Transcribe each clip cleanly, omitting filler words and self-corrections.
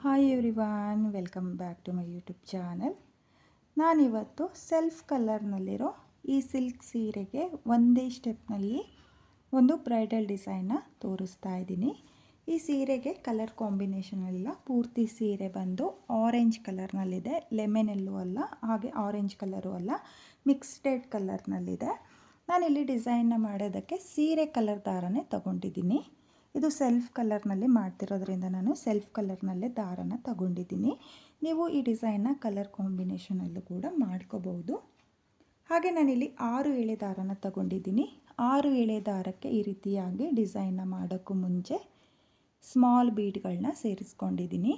Hi everyone, welcome back to my YouTube channel. ನಾನಿವತ್ತು self ಕಲರ್ನಲ್ಲಿರೋ ಈ ಸಿಲ್ಕ್ ಸೀರೆಗೆ ಒಂದೇ ಸ್ಟೆಪ್ನಲ್ಲಿ ಒಂದು ಬ್ರೈಡಲ್ ಡಿಸೈನ್ನ ತೋರಿಸ್ತಾ ಇದ್ದೀನಿ. ಈ ಸೀರೆಗೆ ಕಲರ್ ಕಾಂಬಿನೇಷನ್ ಎಲ್ಲ ಪೂರ್ತಿ ಸೀರೆ ಬಂದು ಆರೆಂಜ್ ಕಲರ್ನಲ್ಲಿದೆ, ಲೆಮನ್ ಎಲ್ಲೂ ಅಲ್ಲ, ಹಾಗೆ ಆರೆಂಜ್ ಕಲರು ಅಲ್ಲ, ಮಿಕ್ಸ್ಡೆಡ್ ಕಲರ್ನಲ್ಲಿದೆ. ನಾನಿಲ್ಲಿ ಡಿಸೈನ್ನ ಮಾಡೋದಕ್ಕೆ ಸೀರೆ ಕಲರ್ ದಾರನೇ ತಗೊಂಡಿದ್ದೀನಿ. ಇದು ಸೆಲ್ಫ್ ಕಲರ್ನಲ್ಲಿ ಮಾಡ್ತಿರೋದ್ರಿಂದ ನಾನು ಸೆಲ್ಫ್ ಕಲರ್ನಲ್ಲೇ ದಾರನ ತಗೊಂಡಿದ್ದೀನಿ. ನೀವು ಈ ಡಿಸೈನ್ನ ಕಲರ್ ಕಾಂಬಿನೇಷನಲ್ಲೂ ಕೂಡ ಮಾಡ್ಕೋಬಹುದು. ಹಾಗೆ ನಾನಿಲ್ಲಿ 6 ಎಳೆ ದಾರನ ತಗೊಂಡಿದ್ದೀನಿ. 6 ಎಳೆ ದಾರಕ್ಕೆ ಈ ರೀತಿಯಾಗಿ ಡಿಸೈನ್ನ ಮಾಡೋಕ್ಕೂ ಮುಂಚೆ ಸ್ಮಾಲ್ ಬೀಡ್ಗಳನ್ನ ಸೇರಿಸ್ಕೊಂಡಿದ್ದೀನಿ.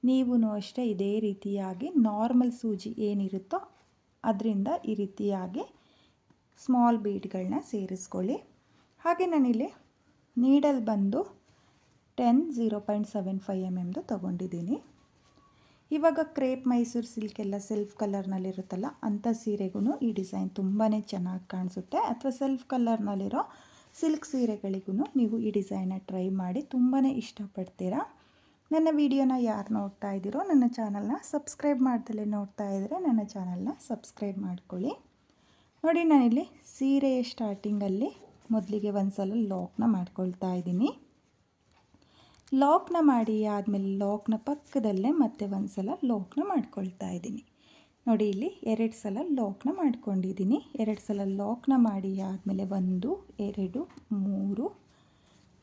ನೀವು ಅಷ್ಟೇ ಇದೇ ರೀತಿಯಾಗಿ ನಾರ್ಮಲ್ ಸೂಜಿ ಏನಿರುತ್ತೋ ಅದರಿಂದ ಈ ರೀತಿಯಾಗಿ ಸ್ಮಾಲ್ ಬೀಡ್ಗಳನ್ನ ಸೇರಿಸ್ಕೊಳ್ಳಿ. ಹಾಗೆ ನಾನಿಲ್ಲಿ ನೀಡಲ್ ಬಂದು 0.75 mm ತಗೊಂಡಿದ್ದೀನಿ. ಇವಾಗ ಕ್ರೇಪ್ ಮೈಸೂರು ಸಿಲ್ಕ್ ಎಲ್ಲ ಸೆಲ್ಫ್ ಕಲರ್ನಲ್ಲಿರುತ್ತಲ್ಲ, ಅಂಥ ಸೀರೆಗೂ ಈ ಡಿಸೈನ್ ತುಂಬಾ ಚೆನ್ನಾಗಿ ಕಾಣಿಸುತ್ತೆ. ಅಥವಾ ಸೆಲ್ಫ್ ಕಲರ್ನಲ್ಲಿರೋ ಸಿಲ್ಕ್ ಸೀರೆಗಳಿಗೂ ನೀವು ಈ ಡಿಸೈನ್ನ ಟ್ರೈ ಮಾಡಿ ತುಂಬಾ ಇಷ್ಟಪಡ್ತೀರಾ. ನನ್ನ ವಿಡಿಯೋನ ಯಾರು ನೋಡ್ತಾ ಇದ್ದೀರೋ ನನ್ನ ಚಾನಲ್ನ ಸಬ್ಸ್ಕ್ರೈಬ್ ಮಾಡ್ದಲೇ ನೋಡ್ತಾ ಇದ್ದರೆ ನನ್ನ ಚಾನಲ್ನ ಸಬ್ಸ್ಕ್ರೈಬ್ ಮಾಡ್ಕೊಳ್ಳಿ. ನೋಡಿ, ನಾನಿಲ್ಲಿ ಸೀರೆಯ ಸ್ಟಾರ್ಟಿಂಗಲ್ಲಿ ಮೊದಲಿಗೆ ಒಂದು ಸಲ ಲಾಕ್ನ ಮಾಡ್ಕೊಳ್ತಾ ಇದ್ದೀನಿ. ಲಾಕ್ನ ಮಾಡಿ ಆದಮೇಲೆ ಲಾಕ್ನ ಪಕ್ಕದಲ್ಲೇ ಮತ್ತೆ ಒಂದು ಸಲ ಲಾಕ್ನ ಮಾಡ್ಕೊಳ್ತಾ ಇದ್ದೀನಿ. ನೋಡಿ, ಇಲ್ಲಿ 2 ಸಲ ಲಾಕ್ನ ಮಾಡ್ಕೊಂಡಿದ್ದೀನಿ. 2 ಸಲ ಲಾಕ್ನ ಮಾಡಿ ಆದಮೇಲೆ 1, 2, 3,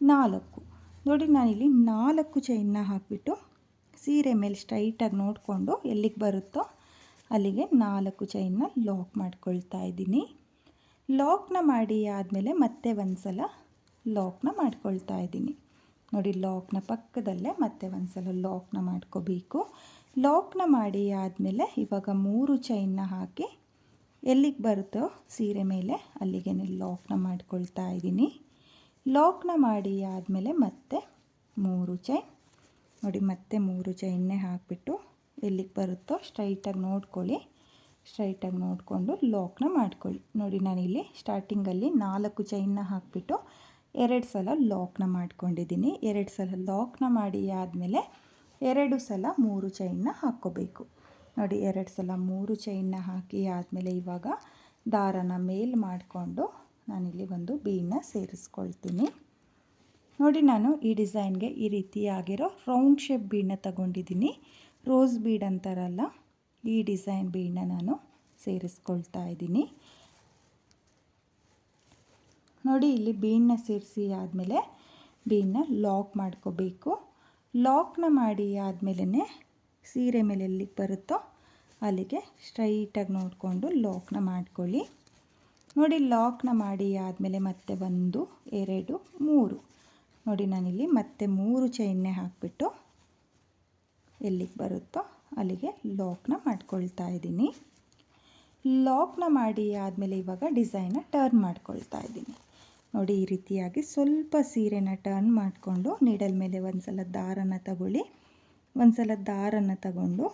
4. ನೋಡಿ, ನಾನಿಲ್ಲಿ 4 ಚೈನ್ನ ಹಾಕಿಬಿಟ್ಟು ಸೀರೆ ಮೇಲೆ ಸ್ಟ್ರೈಟಾಗಿ ನೋಡಿಕೊಂಡು ಎಲ್ಲಿಗೆ ಬರುತ್ತೋ ಅಲ್ಲಿಗೆ 4 ಚೈನ್ನ ಲಾಕ್ ಮಾಡ್ಕೊಳ್ತಾ ಇದ್ದೀನಿ. ಲಾಕ್ನ ಮಾಡಿ ಆದಮೇಲೆ ಮತ್ತೆ ಒಂದು ಸಲ ಲಾಕ್ನ ಮಾಡ್ಕೊಳ್ತಾ ಇದ್ದೀನಿ. ನೋಡಿ, ಲಾಕ್ನ ಪಕ್ಕದಲ್ಲೇ ಮತ್ತೆ ಒಂದು ಸಲ ಲಾಕ್ನ ಮಾಡ್ಕೋಬೇಕು. ಲಾಕ್ನ ಮಾಡಿ ಆದಮೇಲೆ ಇವಾಗ 3 ಚೈನ್ನ ಹಾಕಿ ಎಲ್ಲಿಗೆ ಬರುತ್ತೋ ಸೀರೆ ಮೇಲೆ ಅಲ್ಲಿಗೆ ಲಾಕ್ನ ಮಾಡ್ಕೊಳ್ತಾ ಇದ್ದೀನಿ. ಲಾಕ್ನ ಮಾಡಿ ಆದಮೇಲೆ ಮತ್ತೆ 3 ಚೈನ್. ನೋಡಿ, ಮತ್ತೆ 3 ಚೈನ್ನೇ ಹಾಕಿಬಿಟ್ಟು ಎಲ್ಲಿಗೆ ಬರುತ್ತೋ ಸ್ಟ್ರೈಟಾಗಿ ನೋಡ್ಕೊಳ್ಳಿ. ಸ್ಟ್ರೈಟಾಗಿ ನೋಡಿಕೊಂಡು ಲಾಕ್ನ ಮಾಡ್ಕೊಳ್ಳಿ. ನೋಡಿ, ನಾನಿಲ್ಲಿ ಸ್ಟಾರ್ಟಿಂಗಲ್ಲಿ 4 ಚೈನ್ನ ಹಾಕಿಬಿಟ್ಟು 2 ಸಲ ಲಾಕ್ನ ಮಾಡ್ಕೊಂಡಿದ್ದೀನಿ. 2 ಸಲ ಲಾಕ್ನ ಮಾಡಿ ಆದಮೇಲೆ 2 ಸಲ 3 ಚೈನ್ನ ಹಾಕ್ಕೋಬೇಕು. ನೋಡಿ, 2 ಸಲ 3 ಚೈನ್ನ ಹಾಕಿ ಆದಮೇಲೆ ಇವಾಗ ದಾರನ ಮೇಲ್ ಮಾಡಿಕೊಂಡು ನಾನಿಲ್ಲಿ ಒಂದು ಬೀಡನ್ನ ಸೇರಿಸ್ಕೊಳ್ತೀನಿ. ನೋಡಿ, ನಾನು ಈ ಡಿಸೈನ್ಗೆ ಈ ರೀತಿಯಾಗಿರೋ ರೌಂಡ್ ಶೇಪ್ ಬೀಡನ್ನ ತಗೊಂಡಿದ್ದೀನಿ. ರೋಸ್ ಬೀಡ್ ಅಂತಾರಲ್ಲ, ಈ ಡಿಸೈನ್ ಬೀಡನ್ನ ನಾನು ಸೇರಿಸ್ಕೊಳ್ತಾ ಇದ್ದೀನಿ. ನೋಡಿ, ಇಲ್ಲಿ ಬೀಡನ್ನ ಸೇರಿಸಿ ಆದಮೇಲೆ ಬೀಡನ್ನ ಲಾಕ್ ಮಾಡ್ಕೋಬೇಕು. ಲಾಕ್ನ ಮಾಡಿ ಆದಮೇಲೆ ಸೀರೆ ಮೇಲೆ ಎಲ್ಲಿಗೆ ಬರುತ್ತೋ ಅಲ್ಲಿಗೆ ಸ್ಟ್ರೈಟಾಗಿ ನೋಡಿಕೊಂಡು ಲಾಕ್ನ ಮಾಡ್ಕೊಳ್ಳಿ. ನೋಡಿ, ಲಾಕ್ನ ಮಾಡಿ ಆದಮೇಲೆ ಮತ್ತೆ 1, 2, 3. ನೋಡಿ, ನಾನಿಲ್ಲಿ ಮತ್ತೆ 3 ಚೈನ್ನೇ ಹಾಕಿಬಿಟ್ಟು ಎಲ್ಲಿಗೆ ಬರುತ್ತೋ ಅಲ್ಲಿಗೆ ಲಾಕ್ನ ಮಾಡ್ಕೊಳ್ತಾ ಇದ್ದೀನಿ. ಲಾಕ್ನ ಮಾಡಿ ಆದಮೇಲೆ ಇವಾಗ ಡಿಸೈನ್ನ ಟರ್ನ್ ಮಾಡ್ಕೊಳ್ತಾ ಇದ್ದೀನಿ. ನೋಡಿ, ಈ ರೀತಿಯಾಗಿ ಸ್ವಲ್ಪ ಸೀರೆನ ಟರ್ನ್ ಮಾಡಿಕೊಂಡು ನೀಡಲ್ ಮೇಲೆ ಒಂದು ಸಲ ದಾರನ ತಗೊಳ್ಳಿ. ಒಂದು ಸಲ ದಾರನ ತಗೊಂಡು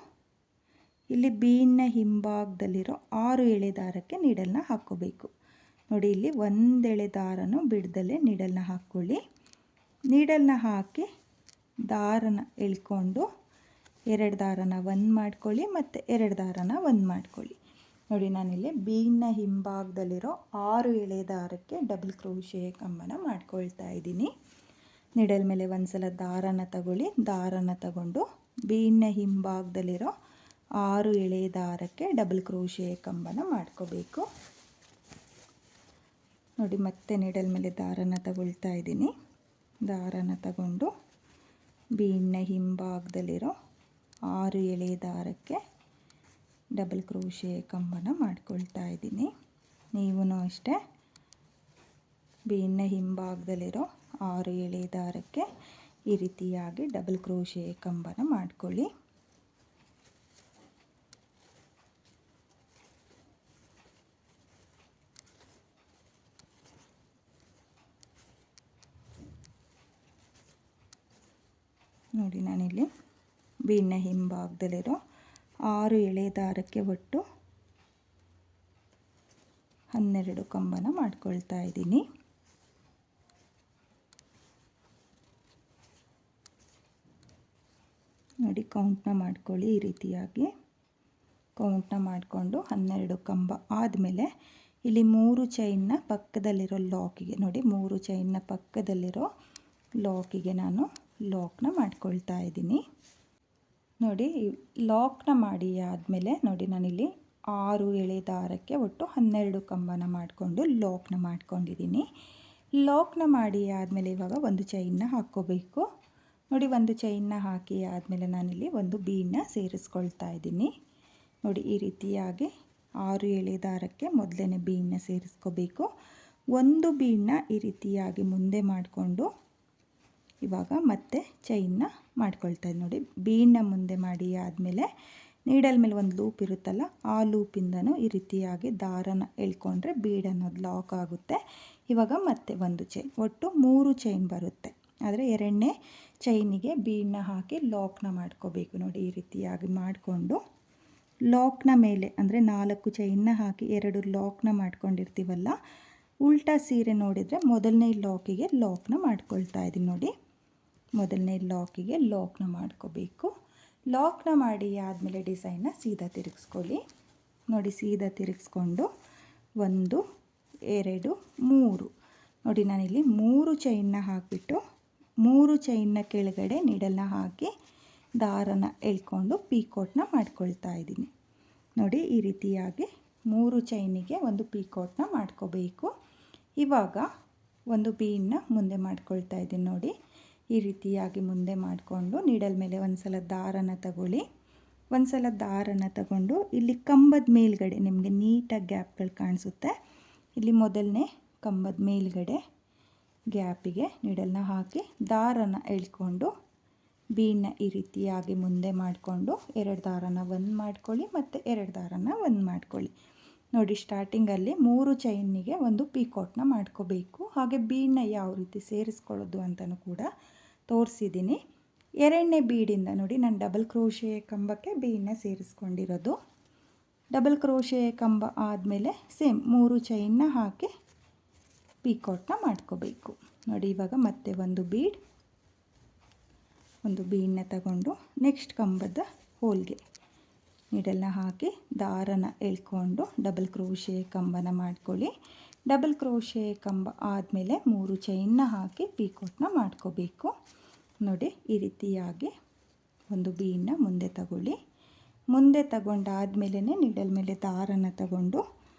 ಇಲ್ಲಿ ಬೀಡ್ನ ಹಿಂಭಾಗದಲ್ಲಿರೋ 6 ಎಳೆ ದಾರಕ್ಕೆ ನೀಡಲ್ನ ಹಾಕ್ಕೋಬೇಕು. ನೋಡಿ, ಇಲ್ಲಿ 1 ಎಳೆ ದಾರನೂ ಬಿಡದಲ್ಲೇ ನೀಡಲ್ನ ಹಾಕ್ಕೊಳ್ಳಿ. ನೀಡಲ್ನ ಹಾಕಿ ದಾರನ ಎಳ್ಕೊಂಡು 2 ದಾರನ 1 ಮಾಡ್ಕೊಳ್ಳಿ ಮತ್ತು 2 ದಾರನ 1 ಮಾಡ್ಕೊಳ್ಳಿ. ನೋಡಿ, ನಾನಿಲ್ಲಿ ಬೀಡ್ನ ಹಿಂಭಾಗದಲ್ಲಿರೋ 6 ಎಳೆ ದಾರಕ್ಕೆ ಡಬಲ್ ಕ್ರೋಶೆ ಕಂಬನ ಮಾಡ್ಕೊಳ್ತಾ ಇದ್ದೀನಿ. ನೀಡಲ್ ಮೇಲೆ ಒಂದು ಸಲ ದಾರನ ತಗೊಳ್ಳಿ. ದಾರನ ತಗೊಂಡು ಬೀಡ್ನ ಹಿಂಭಾಗದಲ್ಲಿರೋ 6 ಎಳೆ ದಾರಕ್ಕೆ ಡಬಲ್ ಕ್ರೋಶೆ ಕಂಬನ ಮಾಡ್ಕೋಬೇಕು. ನೋಡಿ, ಮತ್ತೆ ನೀಡಲ್ ಮೇಲೆ ದಾರನ ತಗೊಳ್ತಾ ಇದ್ದೀನಿ. ದಾರನ ತಗೊಂಡು ಬೀಡ್ನ ಹಿಂಭಾಗದಲ್ಲಿರೋ 6 ಎಳೆ ದಾರಕ್ಕೆ ಡಬಲ್ ಕ್ರೋಶೆ ಕಂಬನ ಮಾಡ್ಕೊಳ್ತಾ ಇದ್ದೀನಿ. ನೀವು ಅಷ್ಟೇ ಬೀಡ್ನ ಹಿಂಭಾಗದಲ್ಲಿರೋ 6 ಎಳೆ ದಾರಕ್ಕೆ ಈ ರೀತಿಯಾಗಿ ಡಬಲ್ ಕ್ರೋಶೆ ಕಂಬನ ಮಾಡ್ಕೊಳ್ಳಿ. ನೋಡಿ, ನಾನಿಲ್ಲಿ ಬೀಡ್ನ ಹಿಂಭಾಗದಲ್ಲಿರೋ 6 ಎಳೆ ದಾರಕ್ಕೆ ಒಟ್ಟು 12 ಕಂಬನ ಮಾಡ್ಕೊಳ್ತಾ ಇದ್ದೀನಿ. ನೋಡಿ ಕೌಂಟ್ನ ಮಾಡ್ಕೊಳ್ಳಿ. ಈ ರೀತಿಯಾಗಿ ಕೌಂಟ್ನ ಮಾಡಿಕೊಂಡು 12 ಕಂಬ ಆದಮೇಲೆ ಇಲ್ಲಿ 3 ಚೈನ್ನ ಪಕ್ಕದಲ್ಲಿರೋ ಲಾಕಿಗೆ ನೋಡಿ, 3 ಚೈನ್ನ ಪಕ್ಕದಲ್ಲಿರೋ ಲಾಕಿಗೆ ನಾನು ಲಾಕ್ನ ಮಾಡ್ಕೊಳ್ತಾ ಇದ್ದೀನಿ. ನೋಡಿ ಲಾಕ್ನ ಮಾಡಿ ಆದಮೇಲೆ ನೋಡಿ ನಾನಿಲ್ಲಿ 6 ಎಳೆ ದಾರಕ್ಕೆ ಒಟ್ಟು 12 ಕಂಬನ ಮಾಡಿಕೊಂಡು ಲಾಕ್ನ ಮಾಡ್ಕೊಂಡಿದ್ದೀನಿ. ಲಾಕ್ನ ಮಾಡಿ ಆದಮೇಲೆ ಇವಾಗ ಒಂದು ಚೈನ್ನ ಹಾಕ್ಕೋಬೇಕು. ನೋಡಿ ಒಂದು ಚೈನ್ನ ಹಾಕಿ ಆದಮೇಲೆ ನಾನಿಲ್ಲಿ ಒಂದು ಬೀಡನ್ನ ಸೇರಿಸ್ಕೊಳ್ತಾ ಇದ್ದೀನಿ. ನೋಡಿ ಈ ರೀತಿಯಾಗಿ 6 ಎಳೆ ದಾರಕ್ಕೆ ಮೊದಲನೇ ಬೀಡನ್ನ ಸೇರಿಸ್ಕೋಬೇಕು. ಒಂದು ಬೀಡನ್ನ ಈ ರೀತಿಯಾಗಿ ಮುಂದೆ ಮಾಡಿಕೊಂಡು ಇವಾಗ ಮತ್ತೆ ಚೈನ್ನ ಮಾಡ್ಕೊಳ್ತಾ ಇದ್ದೀನಿ. ನೋಡಿ ಬೀಡನ್ನ ಮುಂದೆ ಮಾಡಿ ಆದಮೇಲೆ ನೀಡಲ್ ಮೇಲೆ ಒಂದು ಲೂಪ್ ಇರುತ್ತಲ್ಲ, ಆ ಲೂಪಿಂದನೂ ಈ ರೀತಿಯಾಗಿ ದಾರನ ಎಳ್ಕೊಂಡ್ರೆ ಬೀಡ್ ಅನ್ನೋದು ಲಾಕ್ ಆಗುತ್ತೆ. ಇವಾಗ ಮತ್ತೆ ಒಂದು ಚೈನ್, ಒಟ್ಟು 3 ಚೈನ್ ಬರುತ್ತೆ. ಆದರೆ 2ನೇ ಚೈನಿಗೆ ಬೀಡನ್ನ ಹಾಕಿ ಲಾಕ್ನ ಮಾಡ್ಕೋಬೇಕು. ನೋಡಿ ಈ ರೀತಿಯಾಗಿ ಮಾಡಿಕೊಂಡು ಲಾಕ್ನ ಮೇಲೆ ಅಂದರೆ 4 ಚೈನ್ನ ಹಾಕಿ 2 ಲಾಕ್ನ ಮಾಡ್ಕೊಂಡಿರ್ತೀವಲ್ಲ, ಉಲ್ಟಾ ಸೀರೆ ನೋಡಿದರೆ ಮೊದಲನೇ ಲಾಕಿಗೆ ಲಾಕ್ನ ಮಾಡ್ಕೊಳ್ತಾ ಇದ್ದೀನಿ. ನೋಡಿ ಮೊದಲನೇ ಲಾಕಿಗೆ ಲಾಕ್ನ ಮಾಡ್ಕೋಬೇಕು. ಲಾಕ್ನ ಮಾಡಿ ಆದಮೇಲೆ ಡಿಸೈನ್ನ ಸೀದಾ ತಿರುಗಿಸ್ಕೊಳ್ಳಿ. ನೋಡಿ ಸೀದಾ ತಿರುಗಿಸ್ಕೊಂಡು 1 2 3 ನೋಡಿ ನಾನಿಲ್ಲಿ 3 ಚೈನ್ನ ಹಾಕಿಬಿಟ್ಟು 3 ಚೈನ್ನ ಕೆಳಗಡೆ ನೀಡಲ್ನ ಹಾಕಿ ದಾರನ ಎಳ್ಕೊಂಡು ಪೀಕೋಟ್ನ ಮಾಡ್ಕೊಳ್ತಾ ಇದ್ದೀನಿ. ನೋಡಿ ಈ ರೀತಿಯಾಗಿ 3 ಚೈನಿಗೆ ಒಂದು ಪೀಕೋಟ್ನ ಮಾಡ್ಕೋಬೇಕು. ಇವಾಗ ಒಂದು ಬೀಡನ್ನ ಮುಂದೆ ಮಾಡ್ಕೊಳ್ತಾ ಇದ್ದೀನಿ. ನೋಡಿ ಈ ರೀತಿಯಾಗಿ ಮುಂದೆ ಮಾಡಿಕೊಂಡು ನೀಡಲ್ ಮೇಲೆ ಒಂದು ಸಲ ದಾರನ ತಗೊಳ್ಳಿ. ಒಂದು ಸಲ ದಾರನ ತಗೊಂಡು ಇಲ್ಲಿ ಕಂಬದ ಮೇಲ್ಗಡೆ ನಿಮಗೆ ನೀಟಾಗಿ ಗ್ಯಾಪ್ಗಳು ಕಾಣಿಸುತ್ತೆ. ಇಲ್ಲಿ ಮೊದಲನೇ ಕಂಬದ ಮೇಲ್ಗಡೆ ಗ್ಯಾಪಿಗೆ ನೀಡಲ್ನ ಹಾಕಿ ದಾರನ ಎಳ್ಕೊಂಡು ಬೀಡನ್ನ ಈ ರೀತಿಯಾಗಿ ಮುಂದೆ ಮಾಡಿಕೊಂಡು 2 ದಾರನ ಒಂದು ಮಾಡ್ಕೊಳ್ಳಿ ಮತ್ತು 2 ದಾರನ ಒಂದು ಮಾಡ್ಕೊಳ್ಳಿ. ನೋಡಿ ಸ್ಟಾರ್ಟಿಂಗಲ್ಲಿ 3 ಚೈನಿಗೆ ಒಂದು ಪೀಕೋಟ್ನ ಮಾಡ್ಕೋಬೇಕು. ಹಾಗೆ ಬೀಡನ್ನ ಯಾವ ರೀತಿ ಸೇರಿಸ್ಕೊಳ್ಳೋದು ಅಂತಲೂ ಕೂಡ ತೋರಿಸಿದ್ದೀನಿ. 2ನೇ ಬೀಡಿಂದ ನೋಡಿ ನಾನು ಡಬಲ್ ಕ್ರೋಶೆ ಕಂಬಕ್ಕೆ ಬೀಡನ್ನ ಸೇರಿಸ್ಕೊಂಡಿರೋದು. ಡಬಲ್ ಕ್ರೋಶೆ ಕಂಬ ಆದಮೇಲೆ ಸೇಮ್ 3 ಚೈನ್ನ ಹಾಕಿ ಪೀಕೋಟ್ನ ಮಾಡ್ಕೋಬೇಕು. ನೋಡಿ ಇವಾಗ ಮತ್ತೆ ಒಂದು ಬೀಡನ್ನ ತಗೊಂಡು ನೆಕ್ಸ್ಟ್ ಕಂಬದ ಹೋಲ್ಗೆ ನೀಡಲ್ನ ಹಾಕಿ ದಾರನ ಎಳ್ಕೊಂಡು ಡಬಲ್ ಕ್ರೋಶೆ ಕಂಬನ ಮಾಡ್ಕೊಳ್ಳಿ. ಡಬಲ್ ಕ್ರೋಶೆ ಕಂಬ ಆದಮೇಲೆ 3 ಚೈನ್ನ ಹಾಕಿ ಪೀಕೋಟ್ನ ಮಾಡ್ಕೋಬೇಕು. ನೋಡಿ ಈ ರೀತಿಯಾಗಿ ಒಂದು ಬೀಡನ್ನ ಮುಂದೆ ತಗೊಳ್ಳಿ. ಮುಂದೆ ತಗೊಂಡಾದ್ಮೇಲೆ ನೀಡಲ್ ಮೇಲೆ ದಾರನ ತಗೊಂಡು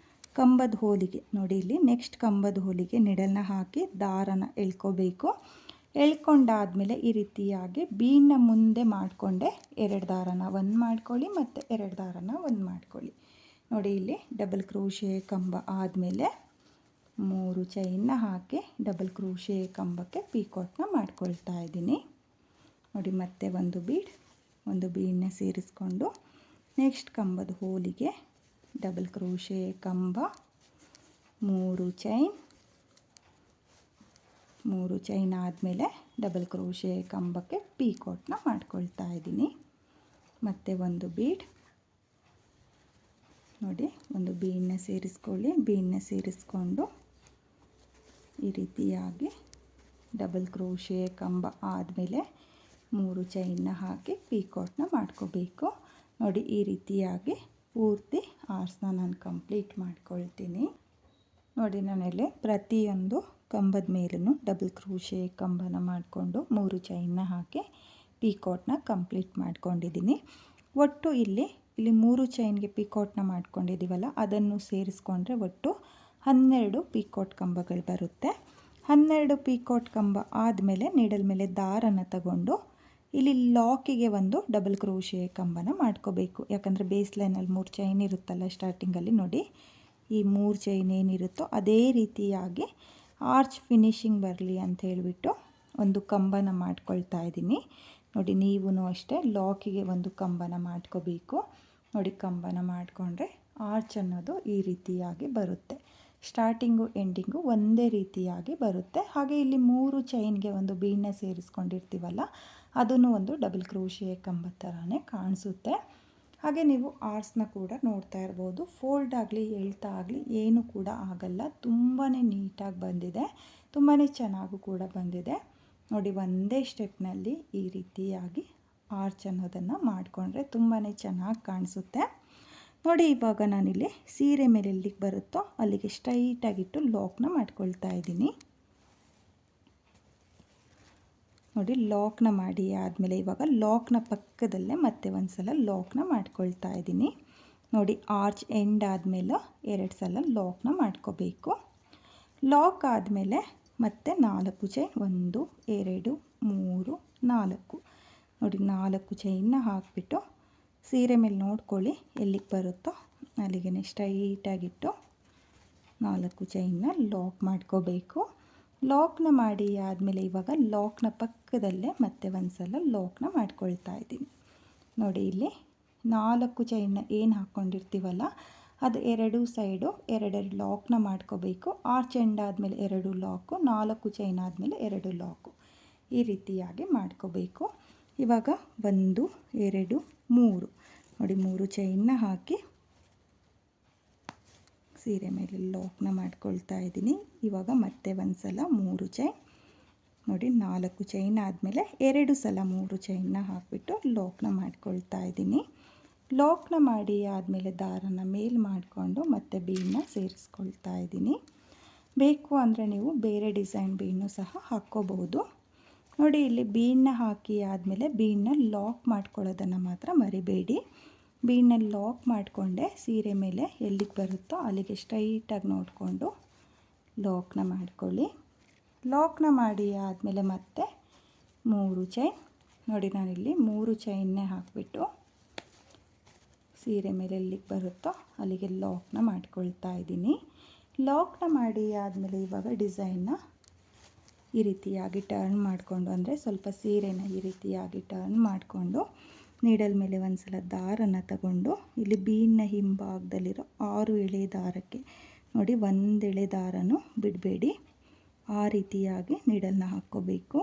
ಕಂಬದ ಹೋಲಿಗೆ ನೋಡಿ ಇಲ್ಲಿ ನೆಕ್ಸ್ಟ್ ಕಂಬದ ಹೋಲಿಗೆ ನೀಡಲ್ನ ಹಾಕಿ ದಾರನ ಎಳ್ಕೋಬೇಕು. ಎಳ್ಕೊಂಡಾದ್ಮೇಲೆ ಈ ರೀತಿಯಾಗಿ ಬೀಡನ್ನ ಮುಂದೆ ಮಾಡಿಕೊಂಡೆ 2 ದಾರನ ಒಂದು ಮಾಡ್ಕೊಳ್ಳಿ ಮತ್ತು 2 ದಾರನ ಒಂದು ಮಾಡ್ಕೊಳ್ಳಿ. ನೋಡಿ ಇಲ್ಲಿ ಡಬಲ್ ಕ್ರೋಶೆ ಕಂಬ ಆದಮೇಲೆ 3 ಚೈನ್ನ ಹಾಕಿ ಡಬಲ್ ಕ್ರೋಶೆ ಕಂಬಕ್ಕೆ ಪೀಕೋಟ್ನ ಮಾಡ್ಕೊಳ್ತಾ ಇದ್ದೀನಿ. ನೋಡಿ ಮತ್ತೆ ಒಂದು ಬೀಡನ್ನ ಸೇರಿಸ್ಕೊಂಡು ನೆಕ್ಸ್ಟ್ ಕಂಬದ ಹೋಲಿಗೆ ಡಬಲ್ ಕ್ರೋಶೆ ಕಂಬ 3 ಚೈನ್ ಆದಮೇಲೆ ಡಬಲ್ ಕ್ರೋಶೆ ಕಂಬಕ್ಕೆ ಪೀಕೋಟ್ನ ಮಾಡ್ಕೊಳ್ತಾ ಇದ್ದೀನಿ. ಮತ್ತು ಒಂದು ನೋಡಿ ಒಂದು ಬೀಡನ್ನ ಸೇರಿಸ್ಕೊಳ್ಳಿ. ಬೀಡನ್ನ ಸೇರಿಸ್ಕೊಂಡು ಈ ರೀತಿಯಾಗಿ ಡಬಲ್ ಕ್ರೋಶೆ ಕಂಬ ಆದಮೇಲೆ 3 ಚೈನ್ನ ಹಾಕಿ ಪೀಕೋಟ್ನ ಮಾಡ್ಕೋಬೇಕು. ನೋಡಿ ಈ ರೀತಿಯಾಗಿ ಪೂರ್ತಿ ಆರ್ಸ್ನ ನಾನು ಕಂಪ್ಲೀಟ್ ಮಾಡ್ಕೊಳ್ತೀನಿ. ನೋಡಿ ನಾನಿಲ್ಲಿ ಪ್ರತಿಯೊಂದು ಕಂಬದ ಮೇಲೂ ಡಬಲ್ ಕ್ರೋಶೆ ಕಂಬನ ಮಾಡಿಕೊಂಡು 3 ಚೈನ್ನ ಹಾಕಿ ಪೀಕೋಟ್ನ ಕಂಪ್ಲೀಟ್ ಮಾಡ್ಕೊಂಡಿದ್ದೀನಿ. ಒಟ್ಟು ಇಲ್ಲಿ 3 ಚೈನ್ಗೆ ಪೀಕೋಟ್ನ ಮಾಡ್ಕೊಂಡಿದ್ದೀವಲ್ಲ, ಅದನ್ನು ಸೇರಿಸ್ಕೊಂಡ್ರೆ ಒಟ್ಟು 12 ಪೀಕೋಟ್ ಕಂಬಗಳು ಬರುತ್ತೆ. 12 ಪೀಕೋಟ್ ಕಂಬ ಆದಮೇಲೆ ನೀಡಲ್ ಮೇಲೆ ದಾರನ ತಗೊಂಡು ಇಲ್ಲಿ ಲಾಕಿಗೆ ಒಂದು ಡಬಲ್ ಕ್ರೋಶೆ ಕಂಬನ ಮಾಡ್ಕೋಬೇಕು. ಯಾಕಂದರೆ ಬೇಸ್ ಲೈನಲ್ಲಿ 3 ಚೈನ್ ಇರುತ್ತಲ್ಲ ಸ್ಟಾರ್ಟಿಂಗಲ್ಲಿ, ನೋಡಿ ಈ 3 ಚೈನ್ ಏನಿರುತ್ತೋ ಅದೇ ರೀತಿಯಾಗಿ ಆರ್ಚ್ ಫಿನಿಶಿಂಗ್ ಬರಲಿ ಅಂತ ಹೇಳಿಬಿಟ್ಟು ಒಂದು ಕಂಬನ ಮಾಡ್ಕೊಳ್ತಾ ಇದ್ದೀನಿ. ನೋಡಿ ನೀವು ಅಷ್ಟೇ ಲಾಕಿಗೆ ಒಂದು ಕಂಬನ ಮಾಡ್ಕೋಬೇಕು. ನೋಡಿ ಕಂಬನ ಮಾಡಿಕೊಂಡ್ರೆ ಆರ್ಚ್ ಅನ್ನೋದು ಈ ರೀತಿಯಾಗಿ ಬರುತ್ತೆ. ಸ್ಟಾರ್ಟಿಂಗು ಎಂಡಿಂಗು ಒಂದೇ ರೀತಿಯಾಗಿ ಬರುತ್ತೆ. ಹಾಗೆ ಇಲ್ಲಿ 3 ಚೈನ್ಗೆ ಒಂದು ಬೀಡನ್ನ ಸೇರಿಸ್ಕೊಂಡಿರ್ತೀವಲ್ಲ, ಅದನ್ನು ಒಂದು ಡಬಲ್ ಕ್ರೋಶೆ ಕಂಬದ ಥರನೇ ಕಾಣಿಸುತ್ತೆ. ಹಾಗೆ ನೀವು ಆರ್ಸ್ನ ಕೂಡ ನೋಡ್ತಾ ಇರ್ಬೋದು. ಫೋಲ್ಡ್ ಆಗಲಿ ಎಳ್ತಾ ಆಗಲಿ ಏನೂ ಕೂಡ ಆಗಲ್ಲ. ತುಂಬಾ ನೀಟಾಗಿ ಬಂದಿದೆ, ತುಂಬಾ ಚೆನ್ನಾಗೂ ಕೂಡ ಬಂದಿದೆ. ನೋಡಿ ಒಂದೇ ಸ್ಟೆಪ್ನಲ್ಲಿ ಈ ರೀತಿಯಾಗಿ ಆರ್ಚ್ ಅನ್ನೋದನ್ನು ಮಾಡಿಕೊಂಡ್ರೆ ತುಂಬಾ ಚೆನ್ನಾಗಿ ಕಾಣಿಸುತ್ತೆ. ನೋಡಿ ಇವಾಗ ನಾನಿಲ್ಲಿ ಸೀರೆ ಮೇಲೆ ಎಲ್ಲಿಗೆ ಬರುತ್ತೋ ಅಲ್ಲಿಗೆ ಸ್ಟ್ರೈಟಾಗಿಟ್ಟು ಲಾಕ್ನ ಮಾಡ್ಕೊಳ್ತಾ ಇದ್ದೀನಿ. ನೋಡಿ ಲಾಕ್ನ ಮಾಡಿ ಆದಮೇಲೆ ಇವಾಗ ಲಾಕ್ನ ಪಕ್ಕದಲ್ಲೇ ಮತ್ತೆ ಒಂದು ಸಲ ಲಾಕ್ನ ಮಾಡ್ಕೊಳ್ತಾ ಇದ್ದೀನಿ. ನೋಡಿ ಆರ್ಚ್ ಎಂಡ್ ಆದಮೇಲೆ 2 ಸಲ ಲಾಕ್ನ ಮಾಡ್ಕೋಬೇಕು. ಲಾಕ್ ಆದಮೇಲೆ ಮತ್ತೆ 4 ಚೈನ್ 1 2 3 4 ನೋಡಿ 4 ಚೈನ್ನ ಹಾಕಿಬಿಟ್ಟು ಸೀರೆ ಮೇಲೆ ನೋಡ್ಕೊಳ್ಳಿ ಎಲ್ಲಿಗೆ ಬರುತ್ತೋ ಅಲ್ಲಿಗೆ ಸ್ಟ್ರೈಟಾಗಿಟ್ಟು 4 ಚೈನ್ನ ಲಾಕ್ ಮಾಡ್ಕೋಬೇಕು. ಲಾಕ್ನ ಮಾಡಿ ಆದಮೇಲೆ ಇವಾಗ ಲಾಕ್ನ ಪಕ್ಕದಲ್ಲೇ ಮತ್ತೆ ಒಂದು ಸಲ ಲಾಕ್ನ ಮಾಡ್ಕೊಳ್ತಾ ಇದ್ದೀನಿ. ನೋಡಿ ಇಲ್ಲಿ 4 ಚೈನ್ನ ಏನು ಹಾಕ್ಕೊಂಡಿರ್ತೀವಲ್ಲ ಅದು 2 ಸೈಡು 2 ಲಾಕ್ನ ಮಾಡ್ಕೋಬೇಕು. ಆರ್ಚ್ ಎಂಡ್ ಆದಮೇಲೆ 2 ಲಾಕು, 4 ಚೈನ್ ಆದಮೇಲೆ 2 ಲಾಕು, ಈ ರೀತಿಯಾಗಿ ಮಾಡ್ಕೋಬೇಕು. ಇವಾಗ 1 2 3 ನೋಡಿ 3 ಚೈನ್ನ ಹಾಕಿ ಸೀರೆ ಮೇಲೆ ಲಾಕ್ನ ಮಾಡ್ಕೊಳ್ತಾ ಇದ್ದೀನಿ. ಇವಾಗ ಮತ್ತೆ ಒಂದು ಸಲ 3 ಚೈನ್ ನೋಡಿ 4 ಚೈನ್ ಆದಮೇಲೆ 2 ಸಲ 3 ಚೈನ್ನ ಹಾಕಿಬಿಟ್ಟು ಲಾಕ್ನ ಮಾಡ್ಕೊಳ್ತಾ ಇದ್ದೀನಿ. ಲಾಕ್ನ ಮಾಡಿ ಆದಮೇಲೆ ದಾರನ ಮೇಲ್ ಮಾಡಿಕೊಂಡು ಮತ್ತೆ ಬೀಡನ್ನ ಸೇರಿಸ್ಕೊಳ್ತಾ ಇದ್ದೀನಿ. ಬೇಕು ಅಂದರೆ ನೀವು ಬೇರೆ ಡಿಸೈನ್ ಬೀಡನ್ನು ಸಹ ಹಾಕ್ಕೋಬಹುದು. ನೋಡಿ ಇಲ್ಲಿ ಬೀಡನ್ನ ಹಾಕಿ ಆದಮೇಲೆ ಬೀಡನ್ನ ಲಾಕ್ ಮಾಡ್ಕೊಳ್ಳೋದನ್ನು ಮಾತ್ರ ಮರಿಬೇಡಿ. ಬೀಡನ್ನ ಲಾಕ್ ಮಾಡಿಕೊಂಡೆ ಸೀರೆ ಮೇಲೆ ಎಲ್ಲಿಗೆ ಬರುತ್ತೋ ಅಲ್ಲಿಗೆ ಸ್ಟ್ರೈಟಾಗಿ ನೋಡಿಕೊಂಡು ಲಾಕ್ನ ಮಾಡ್ಕೊಳ್ಳಿ. ಲಾಕ್ನ ಮಾಡಿ ಆದಮೇಲೆ ಮತ್ತೆ 3 ಚೈನ್ ನೋಡಿ ನಾನಿಲ್ಲಿ 3 ಚೈನ್ನೇ ಹಾಕಿಬಿಟ್ಟು ಸೀರೆ ಮೇಲೆ ಎಲ್ಲಿಗೆ ಬರುತ್ತೋ ಅಲ್ಲಿಗೆ ಲಾಕ್ನ ಮಾಡ್ಕೊಳ್ತಾ ಇದ್ದೀನಿ. ಲಾಕ್ನ ಮಾಡಿ ಆದಮೇಲೆ ಇವಾಗ ಡಿಸೈನ್ನ ಈ ರೀತಿಯಾಗಿ ಟರ್ನ್ ಮಾಡಿಕೊಂಡು ಅಂದರೆ ಸ್ವಲ್ಪ ಸೀರೆನ ಈ ರೀತಿಯಾಗಿ ಟರ್ನ್ ಮಾಡಿಕೊಂಡು ನೀಡಲ್ ಮೇಲೆ ಒಂದು ಸಲ ದಾರನ ತಗೊಂಡು ಇಲ್ಲಿ ಬೀಡ್ನ ಹಿಂಭಾಗದಲ್ಲಿರೋ 6 ಎಳೆ ದಾರಕ್ಕೆ ನೋಡಿ 1 ಎಳೆ ದಾರನೂ ಬಿಡಬೇಡಿ, ಆ ರೀತಿಯಾಗಿ ನೀಡಲ್ನ ಹಾಕ್ಕೋಬೇಕು.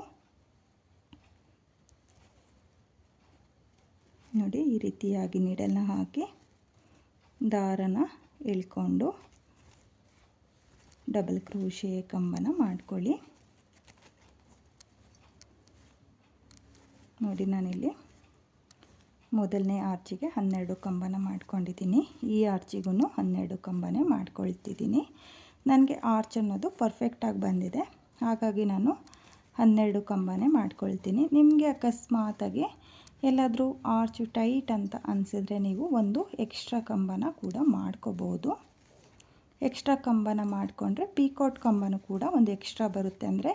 ನೋಡಿ ಈ ರೀತಿಯಾಗಿ ನೀಡಲ್ನ ಹಾಕಿ ದಾರನ ಎಳ್ಕೊಂಡು ಡಬಲ್ ಕ್ರೋಶೆ ಕಂಬನ ಮಾಡ್ಕೊಳ್ಳಿ. ನೋಡಿ ನಾನಿಲ್ಲಿ ಮೊದಲನೇ ಆರ್ಚಿಗೆ 12 ಕಂಬನ ಮಾಡ್ಕೊಂಡಿದ್ದೀನಿ. ಈ ಆರ್ಚಿಗೂ 12 ಕಂಬನೇ ಮಾಡ್ಕೊಳ್ತಿದ್ದೀನಿ. ನನಗೆ ಆರ್ಚ್ ಅನ್ನೋದು ಪರ್ಫೆಕ್ಟಾಗಿ ಬಂದಿದೆ, ಹಾಗಾಗಿ ನಾನು 12 ಕಂಬನೇ ಮಾಡ್ಕೊಳ್ತೀನಿ. ನಿಮಗೆ ಅಕಸ್ಮಾತಾಗಿ ಎಲ್ಲಾದರೂ ಆರ್ಚು ಟೈಟ್ ಅಂತ ಅನಿಸಿದ್ರೆ ನೀವು ಒಂದು ಎಕ್ಸ್ಟ್ರಾ ಕಂಬನ ಕೂಡ ಮಾಡ್ಕೋಬೋದು. ಎಕ್ಸ್ಟ್ರಾ ಕಂಬನ ಮಾಡಿಕೊಂಡ್ರೆ ಪೀಕಾಟ್ ಕಂಬನೂ ಕೂಡ ಒಂದು ಎಕ್ಸ್ಟ್ರಾ ಬರುತ್ತೆ. ಅಂದರೆ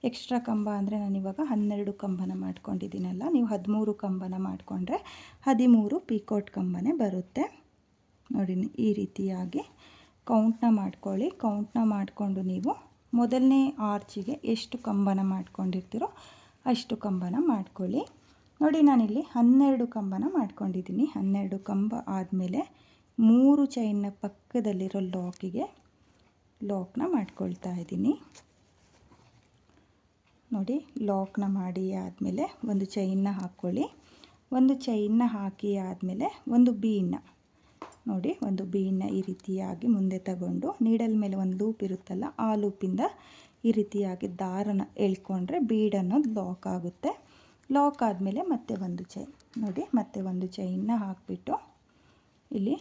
ಎಕ್ಸ್ಟ್ರಾ ಕಂಬ ಅಂದರೆ ನಾನಿವಾಗ 12 ಕಂಬನ ಮಾಡ್ಕೊಂಡಿದ್ದೀನಲ್ಲ, ನೀವು 13 ಕಂಬನ ಮಾಡಿಕೊಂಡ್ರೆ 13 ಪೀಕಾಟ್ ಕಂಬನೇ ಬರುತ್ತೆ. ನೋಡಿ ಈ ರೀತಿಯಾಗಿ ಕೌಂಟ್ನ ಮಾಡ್ಕೊಳ್ಳಿ. ಕೌಂಟ್ನ ಮಾಡಿಕೊಂಡು ನೀವು ಮೊದಲನೇ ಆರ್ಚಿಗೆ ಎಷ್ಟು ಕಂಬನ ಮಾಡ್ಕೊಂಡಿರ್ತೀರೋ ಅಷ್ಟು ಕಂಬನ ಮಾಡ್ಕೊಳ್ಳಿ. ನೋಡಿ ನಾನಿಲ್ಲಿ 12 ಕಂಬನ ಮಾಡ್ಕೊಂಡಿದ್ದೀನಿ. 12 ಕಂಬ ಆದಮೇಲೆ 3 ಚೈನ್ನ ಪಕ್ಕದಲ್ಲಿರೋ ಲಾಕಿಗೆ ಲಾಕ್ನ ಮಾಡ್ಕೊಳ್ತಾ ಇದ್ದೀನಿ. ನೋಡಿ ಲಾಕ್ನ ಮಾಡಿ ಆದಮೇಲೆ ಒಂದು ಚೈನ್ನ ಹಾಕ್ಕೊಳ್ಳಿ. ಒಂದು ಚೈನ್ನ ಹಾಕಿ ಆದಮೇಲೆ ಒಂದು ಬೀಡನ್ನ ನೋಡಿ ಒಂದು ಬೀಡನ್ನ ಈ ರೀತಿಯಾಗಿ ಮುಂದೆ ತಗೊಂಡು ನೀಡಲ್ ಮೇಲೆ ಒಂದು ಲೂಪ್ ಇರುತ್ತಲ್ಲ, ಆ ಲೂಪಿಂದ ಈ ರೀತಿಯಾಗಿ ದಾರನ ಎಳ್ಕೊಂಡ್ರೆ ಬೀಡ್ ಅನ್ನೋದು ಲಾಕ್ ಆಗುತ್ತೆ. ಲಾಕ್ ಆದಮೇಲೆ ಮತ್ತೆ ಒಂದು ಚೈನ್ ನೋಡಿ ಮತ್ತೆ ಒಂದು ಚೈನ್ನ ಹಾಕಿಬಿಟ್ಟು ಇಲ್ಲಿ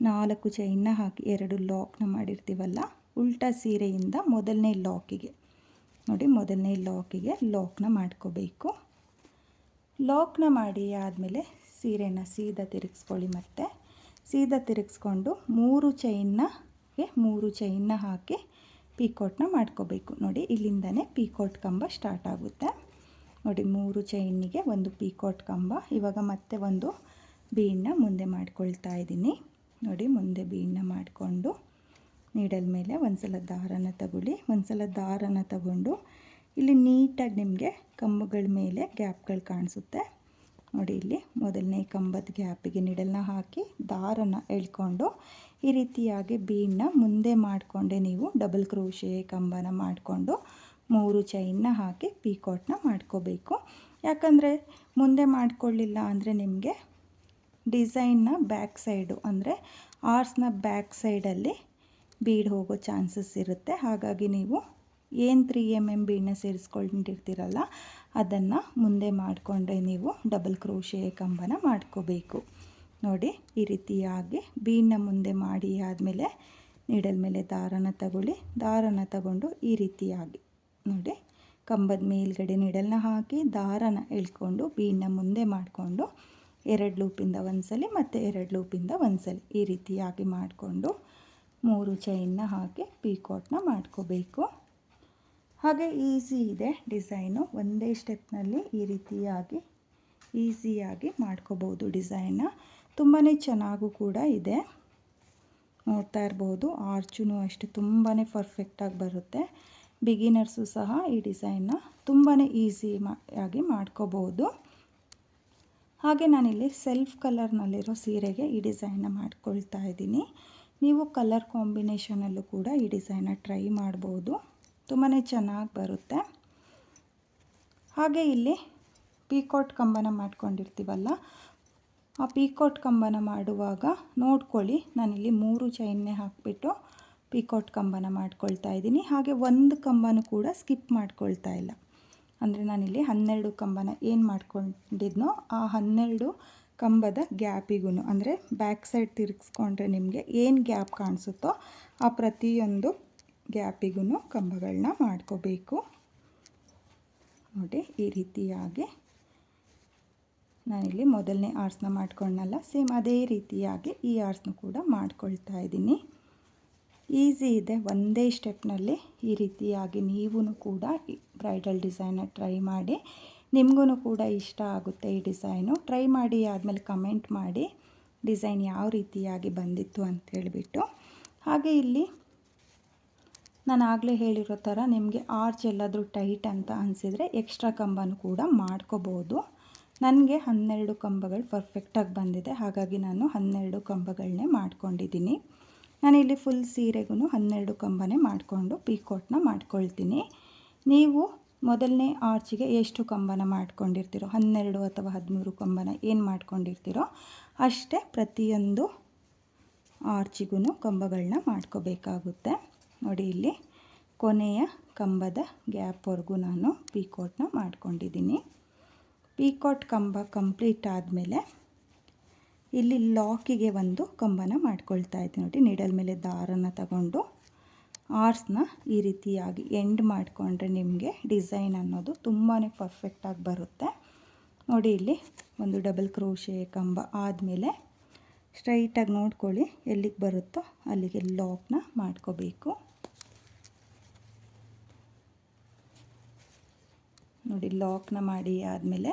4 ಚೈನ್ನ ಹಾಕಿ 2 ಲಾಕ್ನ ಮಾಡಿರ್ತೀವಲ್ಲ, ಉಲ್ಟಾ ಸೀರೆಯಿಂದ ಮೊದಲನೇ ಲಾಕಿಗೆ ನೋಡಿ ಮೊದಲನೇ ಲಾಕಿಗೆ ಲಾಕ್ನ ಮಾಡ್ಕೋಬೇಕು. ಲಾಕ್ನ ಮಾಡಿ ಆದಮೇಲೆ ಸೀರೆನ ಸೀದಾ ತಿರುಗಿಸ್ಕೊಳ್ಳಿ. ಮತ್ತು ಸೀದಾ ತಿರುಗಿಸ್ಕೊಂಡು 3 ಚೈನ್ನ ಹಾಕಿ ಪೀಕಾಟ್ನ ಮಾಡ್ಕೋಬೇಕು. ನೋಡಿ ಇಲ್ಲಿಂದನೇ ಪೀಕಾಟ್ ಕಂಬ ಸ್ಟಾರ್ಟ್ ಆಗುತ್ತೆ. ನೋಡಿ 3 ಚೈನಿಗೆ ಒಂದು ಪೀಕಾಟ್ ಕಂಬ. ಇವಾಗ ಮತ್ತೆ ಒಂದು ಬೀಡನ್ನ ಮುಂದೆ ಮಾಡ್ಕೊಳ್ತಾ ಇದ್ದೀನಿ. ನೋಡಿ ಮುಂದೆ ಬೀಡನ್ನ ಮಾಡಿಕೊಂಡು ನೀಡಲ್ ಮೇಲೆ ಒಂದು ಸಲ ದಾರನ ತಗೊಳ್ಳಿ. ಒಂದು ಸಲ ದಾರನ ತಗೊಂಡು ಇಲ್ಲಿ ನೀಟಾಗಿ ನಿಮಗೆ ಕಂಬಗಳ ಮೇಲೆ ಗ್ಯಾಪ್ಗಳು ಕಾಣಿಸುತ್ತೆ. ನೋಡಿ ಇಲ್ಲಿ ಮೊದಲನೇ ಕಂಬದ ಗ್ಯಾಪಿಗೆ ನೀಡಲ್ನ ಹಾಕಿ ದಾರನ ಎಳ್ಕೊಂಡು ಈ ರೀತಿಯಾಗಿ ಬೀಡನ್ನ ಮುಂದೆ ಮಾಡಿಕೊಂಡೆ ನೀವು ಡಬಲ್ ಕ್ರೋಶೆ ಕಂಬನ ಮಾಡಿಕೊಂಡು 3 ಚೈನ್ನ ಹಾಕಿ ಪೀಕಾಟ್ನ ಮಾಡ್ಕೋಬೇಕು. ಯಾಕಂದರೆ ಮುಂದೆ ಮಾಡ್ಕೊಳ್ಳಿಲ್ಲ ಅಂದರೆ ನಿಮಗೆ ಡಿಸೈನ್ನ ಬ್ಯಾಕ್ ಸೈಡು ಅಂದರೆ ಆರ್ಸ್ನ ಬ್ಯಾಕ್ ಸೈಡಲ್ಲಿ ಬೀಡ್ ಹೋಗೋ ಚಾನ್ಸಸ್ ಇರುತ್ತೆ. ಹಾಗಾಗಿ ನೀವು ಏನು 3 mm ಬೀಡನ್ನ ಸೇರಿಸ್ಕೊಂಡಿರ್ತೀರಲ್ಲ ಅದನ್ನು ಮುಂದೆ ಮಾಡಿಕೊಂಡ್ರೆ ನೀವು ಡಬಲ್ ಕ್ರೋಶೆ ಕಂಬನ ಮಾಡ್ಕೋಬೇಕು. ನೋಡಿ ಈ ರೀತಿಯಾಗಿ ಬೀಡನ್ನ ಮುಂದೆ ಮಾಡಿ ಆದಮೇಲೆ ನೀಡಲ್ ಮೇಲೆ ದಾರನ ತಗೊಳ್ಳಿ. ದಾರನ ತಗೊಂಡು ಈ ರೀತಿಯಾಗಿ ನೋಡಿ ಕಂಬದ ಮೇಲ್ಗಡೆ ನೀಡಲ್ನ ಹಾಕಿ ದಾರನ ಎಳ್ಕೊಂಡು ಬೀಡನ್ನ ಮುಂದೆ ಮಾಡಿಕೊಂಡು 2 ಲೂಪಿಂದ ಒಂದ್ಸಲಿ ಮತ್ತು 2 ಲೂಪಿಂದ ಒಂದ್ಸಲಿ ಈ ರೀತಿಯಾಗಿ ಮಾಡಿಕೊಂಡು 3 ಚೈನ್ನ ಹಾಕಿ ಪೀಕಾಟ್ನ ಮಾಡ್ಕೋಬೇಕು. ಹಾಗೆ ಈಸಿ ಇದೆ ಡಿಸೈನು, ಒಂದೇ ಸ್ಟೆಪ್ನಲ್ಲಿ ಈ ರೀತಿಯಾಗಿ ಈಸಿಯಾಗಿ ಮಾಡ್ಕೋಬೋದು. ಡಿಸೈನ್ನ ತುಂಬಾ ಚೆನ್ನಾಗೂ ಕೂಡ ಇದೆ, ನೋಡ್ತಾ ಇರ್ಬೋದು. ಆರ್ಚೂ ಅಷ್ಟು ತುಂಬಾ ಪರ್ಫೆಕ್ಟಾಗಿ ಬರುತ್ತೆ. ಬಿಗಿನರ್ಸು ಸಹ ಈ ಡಿಸೈನ್ನ ತುಂಬಾ ಈಸಿಯಾಗಿ ಮಾಡ್ಕೋಬೋದು. ಹಾಗೆ ನಾನಿಲ್ಲಿ ಸೆಲ್ಫ್ ಕಲರ್ನಲ್ಲಿರೋ ಸೀರೆಗೆ ಈ ಡಿಸೈನ್ನ ಮಾಡ್ಕೊಳ್ತಾ ಇದ್ದೀನಿ. ನೀವು ಕಲರ್ ಕಾಂಬಿನೇಷನಲ್ಲೂ ಕೂಡ ಈ ಡಿಸೈನ್ನ ಟ್ರೈ ಮಾಡ್ಬೋದು, ತುಂಬಾ ಚೆನ್ನಾಗಿ ಬರುತ್ತೆ. ಹಾಗೆ ಇಲ್ಲಿ ಪೀಕಾಟ್ ಕಂಬನ ಮಾಡ್ಕೊಂಡಿರ್ತೀವಲ್ಲ, ಆ ಪೀಕಾಟ್ ಕಂಬನ ಮಾಡುವಾಗ ನೋಡ್ಕೊಳ್ಳಿ, ನಾನಿಲ್ಲಿ 3 ಚೈನ್ನೇ ಹಾಕಿಬಿಟ್ಟು ಪೀಕಾಟ್ ಕಂಬನ ಮಾಡ್ಕೊಳ್ತಾ ಇದ್ದೀನಿ. ಹಾಗೆ ಒಂದು ಕಂಬನೂ ಕೂಡ ಸ್ಕಿಪ್ ಮಾಡ್ಕೊಳ್ತಾ ಇಲ್ಲ. ಅಂದರೆ ನಾನಿಲ್ಲಿ 12 ಕಂಬನ ಏನು ಮಾಡ್ಕೊಂಡಿದ್ನೋ ಆ 12 ಕಂಬದ ಗ್ಯಾಪಿಗೂ, ಅಂದರೆ ಬ್ಯಾಕ್ ಸೈಡ್ ತಿರುಗಿಸ್ಕೊಂಡ್ರೆ ನಿಮಗೆ ಏನು ಗ್ಯಾಪ್ ಕಾಣಿಸುತ್ತೋ ಆ ಪ್ರತಿಯೊಂದು ಗ್ಯಾಪಿಗೂ ಕಂಬಗಳನ್ನ ಮಾಡ್ಕೋಬೇಕು. ನೋಡಿ ಈ ರೀತಿಯಾಗಿ ನಾನಿಲ್ಲಿ ಮೊದಲನೇ ಆರ್ಸ್ನ ಮಾಡ್ಕೊಂಡಲ್ಲ, ಸೇಮ್ ಅದೇ ರೀತಿಯಾಗಿ ಈ ಆರ್ಸ್ನ ಕೂಡ ಮಾಡ್ಕೊಳ್ತಾ ಇದ್ದೀನಿ. ಈಸಿ ಇದೆ, ಒಂದೇ ಸ್ಟೆಪ್ನಲ್ಲಿ ಈ ರೀತಿಯಾಗಿ ನೀವೂ ಕೂಡ ಬ್ರೈಡಲ್ ಡಿಸೈನ್ನ ಟ್ರೈ ಮಾಡಿ. ನಿಮಗೂ ಕೂಡ ಇಷ್ಟ ಆಗುತ್ತೆ ಈ ಡಿಸೈನು. ಟ್ರೈ ಮಾಡಿ ಆದಮೇಲೆ ಕಮೆಂಟ್ ಮಾಡಿ ಡಿಸೈನ್ ಯಾವ ರೀತಿಯಾಗಿ ಬಂದಿತ್ತು ಅಂತ ಹೇಳಿಬಿಟ್ಟು. ಹಾಗೆ ಇಲ್ಲಿ ನಾನು ಆಗಲೇ ಹೇಳಿರೋ ಥರ ನಿಮಗೆ ಆರ್ಚ್ ಎಲ್ಲಾದರೂ ಟೈಟ್ ಅಂತ ಅನಿಸಿದರೆ ಎಕ್ಸ್ಟ್ರಾ ಕಂಬನೂ ಕೂಡ ಮಾಡ್ಕೋಬೋದು. ನನಗೆ 12 ಕಂಬಗಳು ಪರ್ಫೆಕ್ಟಾಗಿ ಬಂದಿದೆ, ಹಾಗಾಗಿ ನಾನು 12 ಕಂಬಗಳನ್ನೇ ಮಾಡ್ಕೊಂಡಿದ್ದೀನಿ. ನಾನಿಲ್ಲಿ ಫುಲ್ ಸೀರೆಗೂ 12 ಕಂಬನೇ ಮಾಡಿಕೊಂಡು ಪೀಕಾಟ್ನ ಮಾಡ್ಕೊಳ್ತೀನಿ. ನೀವು ಮೊದಲನೇ ಆರ್ಚಿಗೆ ಎಷ್ಟು ಕಂಬನ ಮಾಡ್ಕೊಂಡಿರ್ತೀರೋ, 12 ಅಥವಾ 13 ಕಂಬನ ಏನು ಮಾಡ್ಕೊಂಡಿರ್ತೀರೋ ಅಷ್ಟೇ ಪ್ರತಿಯೊಂದು ಆರ್ಚಿಗೂ ಕಂಬಗಳನ್ನ ಮಾಡ್ಕೋಬೇಕಾಗುತ್ತೆ. ನೋಡಿ ಇಲ್ಲಿ ಕೊನೆಯ ಕಂಬದ ಗ್ಯಾಪ್ವರೆಗೂ ನಾನು ಪೀಕಾಟ್ನ ಮಾಡ್ಕೊಂಡಿದ್ದೀನಿ. ಪೀಕಾಟ್ ಕಂಬ ಕಂಪ್ಲೀಟ್ ಆದಮೇಲೆ ಇಲ್ಲಿ ಲಾಕಿಗೆ ಒಂದು ಕಂಬನ ಮಾಡ್ಕೊಳ್ತಾ ಇದ್ದೀನಿ. ನೋಡಿ ನೀಡಲ್ ಮೇಲೆ ದಾರನ ತಗೊಂಡು ಆರ್ಸ್ನ ಈ ರೀತಿಯಾಗಿ ಎಂಡ್ ಮಾಡಿಕೊಂಡ್ರೆ ನಿಮಗೆ ಡಿಸೈನ್ ಅನ್ನೋದು ತುಂಬಾ ಪರ್ಫೆಕ್ಟಾಗಿ ಬರುತ್ತೆ. ನೋಡಿ ಇಲ್ಲಿ ಒಂದು ಡಬಲ್ ಕ್ರೋಶೆ ಕಂಬ ಆದಮೇಲೆ ಸ್ಟ್ರೈಟಾಗಿ ನೋಡ್ಕೊಳ್ಳಿ, ಎಲ್ಲಿಗೆ ಬರುತ್ತೋ ಅಲ್ಲಿಗೆ ಲಾಕ್ನ ಮಾಡ್ಕೋಬೇಕು. ನೋಡಿ ಲಾಕ್ನ ಮಾಡಿ ಆದಮೇಲೆ